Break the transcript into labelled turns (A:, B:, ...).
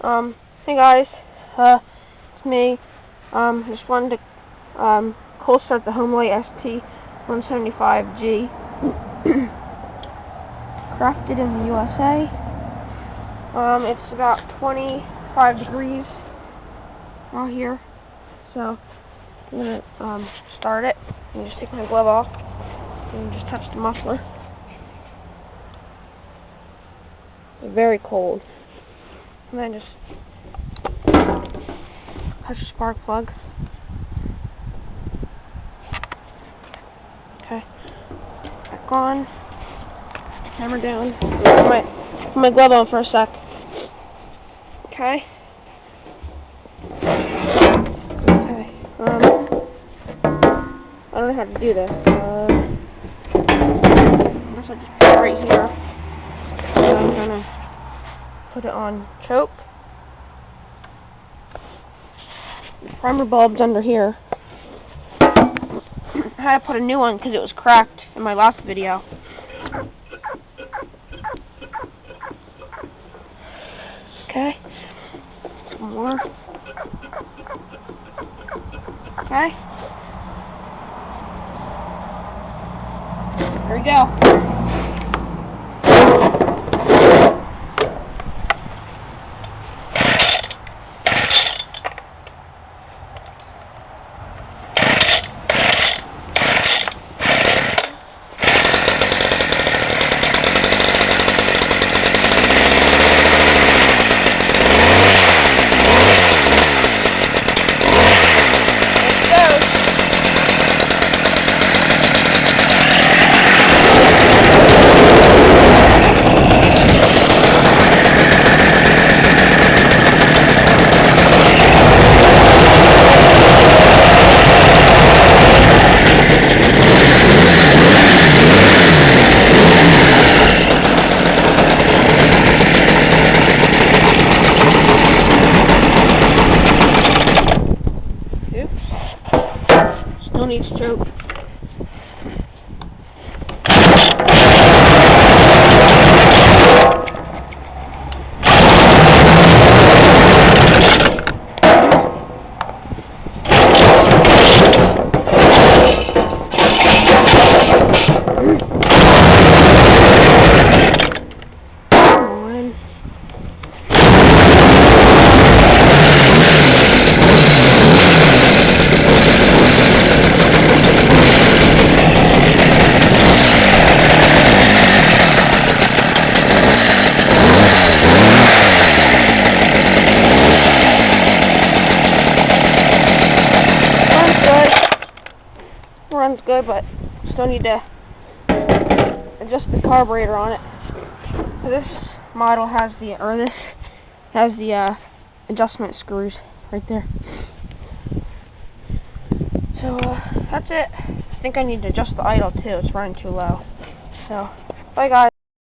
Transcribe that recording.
A: Hey guys, it's me. Just wanted to cold start the Homelite ST175G. Crafted in the USA. It's about 25 degrees out here, so I'm gonna start it and just take my glove off and just touch the muffler. It's very cold. And then just touch the spark plug. Okay. Back on. Hammer down. Put my glove on for a sec. Okay. Okay. I don't know how to do this. I guess I'll just put it right here. And I'm gonna put it on choke. The primer bulb's under here. I had to put a new one because it was cracked in my last video. Okay. Some more. Okay. There we go. Still needs choke. Runs good, but still need to adjust the carburetor on it. So this model has the adjustment screws right there. So that's it. I think I need to adjust the idle too. It's running too low. So bye guys.